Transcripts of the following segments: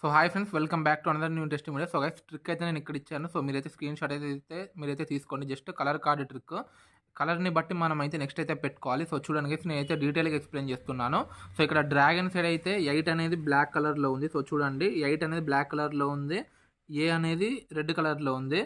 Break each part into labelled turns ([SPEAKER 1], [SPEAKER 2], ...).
[SPEAKER 1] So hi friends, welcome back to another new interesting video. So guys, trick అయితే నేను ఇక్కడ ఇచ్చాను. So మీరైతే స్క్రీన్ షాట్ మీరైతే తీసుకోండి. Just colour card trick. కలర్ని బట్టి మనం అయితే నెక్స్ట్ అయితే పెట్టుకోవాలి. సో చూడండి గైస్, నేనైతే డీటెయిల్గా ఎక్స్ప్లెయిన్ చేస్తున్నాను. సో ఇక్కడ డ్రాగన్ సైడ్ అయితే 8 అనేది బ్లాక్ కలర్లో ఉంది. సో చూడండి, 8 అనేది బ్లాక్ కలర్లో ఉంది, ఏ అనేది రెడ్ కలర్లో ఉంది.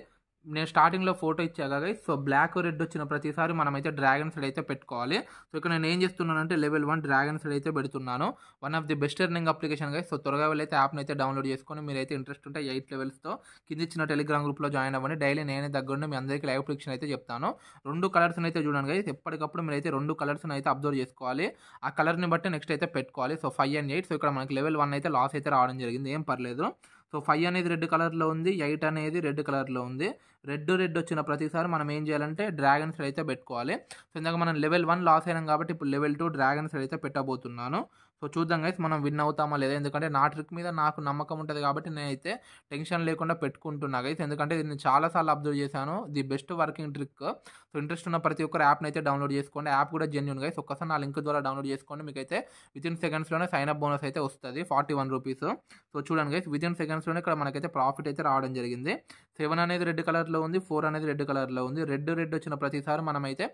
[SPEAKER 1] నేను స్టార్టింగ్లో ఫోటో ఇచ్చాగా గైస్. సో బ్లాక్ రెడ్ వచ్చిన ప్రతిసారి మనమైతే డ్రాగన్ సైడ్ అయితే పెట్టుకోవాలి. సో ఇక్కడ నేను ఏం చేస్తున్నానంటే లెవెల్ 1 డ్రాగన్ సైడ్ అయితే పెడుతున్నాను. One of the best earning application guys. So త్వరగా వెళ్ళైతే యాప్ని అయితే డౌన్లోడ్ చేసుకొని మీరైతే ఇంట్రెస్ట్ ఉంటే 8 లెవెల్స్తో కింద ఇచ్చిన టెలిగ్రామ్ గ్రూప్లో జాయిన్ అవ్వండి. డైలీ నేనే దగ్గరుండి మీ అందరికీ లైవ్ ప్రిడిక్షన్ అయితే చెప్తాను. 2 కలర్స్ని అయితే చూడండి గైస్. ఎప్పటికప్పుడు మీరైతే 2 కలర్స్ని అయితే అబ్జర్వ్ చేసుకోవాలి. ఆ కలర్ని బట్టి నెక్స్ట్ అయితే పెట్టుకోవాలి. So 5 and 8. సో ఇక్కడ మనకి లెవెల్ 1 అయితే లాస్ అయితే రావడం జరిగింది, ఏం పర్లేదు. సో 5 అనేది రెడ్ కలర్లో ఉంది, 8 అనేది రెడ్ కలర్లో ఉంది. రెడ్ వచ్చిన ప్రతిసారి మనం ఏం చేయాలంటే డ్రాగన్ సైడ్ అయితే పెట్టుకోవాలి. సో ఇందాక మనం లెవెల్ 1 లాస్ అయినాం కాబట్టి ఇప్పుడు లెవెల్ 2 డ్రాగన్ సైడ్ అయితే పెట్టబోతున్నాను. సో చూద్దాం గైస్, మనం విన్ అవుతామా లేదా. ఎందుకంటే నా ట్రిక్ మీద నాకు నమ్మకం ఉంటుంది కాబట్టి నేనైతే టెన్షన్ లేకుండా పెట్టుకుంటున్నా గైస్. ఎందుకంటే దీన్ని చాలాసార్లు అబ్జర్వ్ చేశాను. The best working trick. So interest ఉన్న ప్రతి ఒక్కరు యాప్ని అయితే డౌన్లోడ్ చేసుకోండి. యాప్ కూడా జెన్యూన్ గైస్. ఒక్కసారి నా లింక్ ద్వారా డౌన్లోడ్ చేసుకోండి. మీకైతే వితిన్ సెకండ్స్లోనే సైన్ అప్ బోనస్ అయితే వస్తుంది, 41 రూపీస్. సో చూడండి గైస్, వితిన్ సెకండ్స్లోనే ఇక్కడ మనకైతే ప్రాఫిట్ అయితే రావడం జరిగింది. 7 అనేది రెడ్ కలర్లో ఉంది, 4 అనేది రెడ్ కలర్లో ఉంది. రెడ్ వచ్చిన ప్రతిసారి మనం అయితే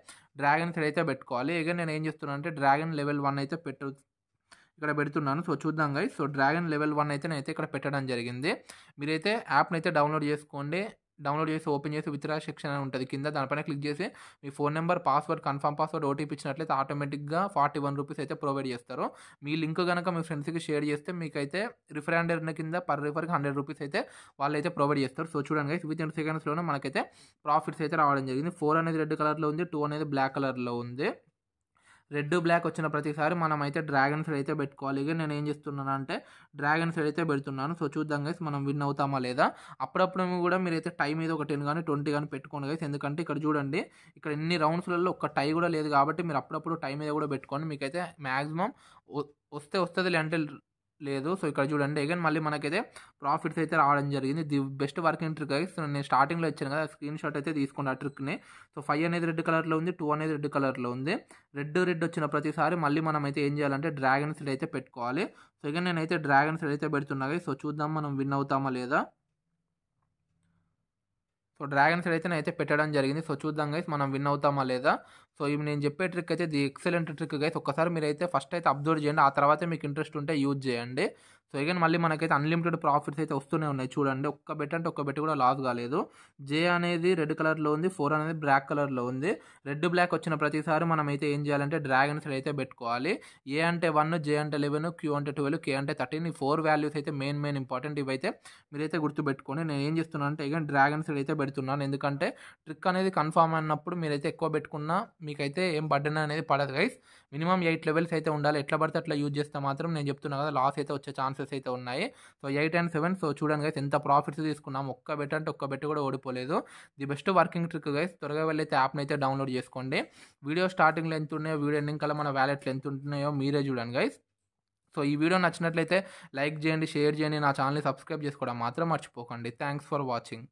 [SPEAKER 1] డ్రాగన్ సైడ్ అయితే పెట్టుకోవాలి. ఇక నేను ఏం చేస్తున్నాను అంటే డ్రాగన్ లెవెల్ 1 అయితే ఇక్కడ పెడుతున్నాను. సో చూద్దాం గైస్. సో డ్రాగన్ లెవెల్ 1 అయితే నేనైతే ఇక్కడ పెట్టడం జరిగింది. మీరైతే యాప్ని అయితే డౌన్లోడ్ చేసుకోండి. డౌన్లోడ్ చేసి ఓపెన్ చేసి విత్డ్రా సెక్షన్ అని ఉంటుంది కింద, దానిపైన క్లిక్ చేసి మీ phone number, password, confirm password, OTP ఇచ్చినట్లయితే ఆటోమేటిక్గా 41 రూపీస్ అయితే ప్రొవైడ్ చేస్తారు. మీ లింక్ కనుక మీ ఫ్రెండ్స్కి షేర్ చేస్తే మీకైతే రిఫరెండర్ కింద పర్ రిఫర్కి 100 రూపీస్ అయితే వాళ్ళు అయితే ప్రొవైడ్ చేస్తారు. సో చూడండి గైస్, విత్ ఇన్ సెకండ్స్లోనే మనకైతే ప్రాఫిట్స్ అయితే రావడం జరిగింది. 4 అనేది రెడ్ కలర్లో ఉంది, 2 అనేది బ్లాక్ కలర్లో ఉంది. రెడ్ బ్లాక్ వచ్చిన ప్రతిసారి మనం అయితే డ్రాగన్ సైడ్ అయితే పెట్టుకోవాలి. ఇక నేను ఏం చేస్తున్నాను అంటే డ్రాగన్ సైడ్ అయితే పెడుతున్నాను. సో చూద్దాం గైస్, మనం విన్ అవుతామా లేదా. అప్పుడప్పుడు కూడా మీరైతే టై మీద ఒక 10 కానీ 20 కానీ పెట్టుకోండి గైస్. ఎందుకంటే ఇక్కడ చూడండి, ఇక్కడ ఇన్ని రౌండ్స్లలో ఒక్క టై కూడా లేదు కాబట్టి మీరు అప్పుడప్పుడు టై మీద కూడా పెట్టుకోండి. మీకైతే మ్యాక్సిమం వస్తుంది అంటే లేదు. సో ఇక్కడ చూడండి, అగైన్ మళ్ళీ మనకైతే ప్రాఫిట్స్ అయితే రావడం జరిగింది. The best working trick guys. నేను స్టార్టింగ్లో ఇచ్చాను కదా, స్క్రీన్ షాట్ అయితే తీసుకోండి ఆ ట్రిక్ని. సో 5 అనేది రెడ్ కలర్లో ఉంది, 2 అనేది రెడ్ కలర్లో ఉంది. రెడ్ వచ్చిన ప్రతిసారి మళ్ళీ మనం అయితే ఏం చేయాలంటే డ్రాగన్ సైడ్ అయితే పెట్టుకోవాలి. సో ఇక నేనైతే డ్రాగన్ సైడ్ అయితే పెడుతున్నా గైస్. సో చూద్దాం మనం విన్ అవుతామా లేదా. సో డ్రాగన్ సైడ్ అయితే నేనైతే పెట్టడం జరిగింది. సో చూద్దాం గైస్, మనం విన్ అవుతామా లేదా. సో ఇవి నేను చెప్పే ట్రిక్ అయితే ది ఎక్సలెంట్ ట్రిక్ గైస్. ఒక్కసారి మీరైతే ఫస్ట్ అయితే అబ్జర్వ్ చేయండి, ఆ తర్వాత మీకు ఇంట్రెస్ట్ ఉంటే యూజ్ చేయండి. సో ఇగన్ మళ్ళీ మనకైతే అన్లిమిటెడ్ ప్రాఫిట్స్ అయితే వస్తూనే ఉన్నాయి. చూడండి, ఒక్క బెట్ అంటే ఒక్క బెట్ కూడా లాస్ కాలేదు. జే అనేది రెడ్ కలర్లో ఉంది, 4 అనేది బ్లాక్ కలర్లో ఉంది. రెడ్ బ్లాక్ వచ్చిన ప్రతిసారి మనం అయితే ఏం చేయాలంటే డ్రాగన్ సైడ్ అయితే పెట్టుకోవాలి. ఏ అంటే 1, జే అంటే 11, క్యూ అంటే 12, కే అంటే 13. ఈ 4 వాల్యూస్ అయితే మెయిన్ ఇంపార్టెంట్. ఇవైతే మీరైతే గుర్తుపెట్టుకోండి. నేను ఏం చేస్తున్నాను అంటే ఇక డ్రాగన్ సైడ్ అయితే పెడుతున్నాను. ఎందుకంటే ట్రిక్ అనేది కన్ఫామ్ అన్నప్పుడు మీరైతే ఎక్కువ పెట్టుకున్నా మీకైతే ఏం బర్డెన్ అనేది పడదు గైస్. మినిమం 8 లెవెల్స్ అయితే ఉండాలి. ఎట్లా పడితే అట్లా యూజ్ చేస్తే మాత్రం నేను చెప్తున్నా కదా, లాస్ అయితే వచ్చే ఛాన్సెస్ అయితే ఉన్నాయి. So 8 and 7. సో చూడండి గైస్, ఎంత ప్రాఫిట్స్ తీసుకున్నాం. ఒక్క బెట్ అంటే ఒక్క బెట్ కూడా ఓడిపోలేదు. The best working trick guys. త్వరగా వెళ్ళైతే యాప్ని అయితే డౌన్లోడ్ చేసుకోండి. వీడియో స్టార్టింగ్లో ఎంత ఉన్నాయో, వీడియో ఎండింగ్ కల్లా మన వ్యాలెట్లు ఎంత ఉంటున్నాయో మీరే చూడండి గైస్. సో ఈ వీడియో నచ్చినట్లయితే లైక్ చేయండి, షేర్ చేయండి, నా ఛానల్ని సబ్స్క్రైబ్ చేసుకోవడం మాత్రం మర్చిపోకండి. Thanks for watching.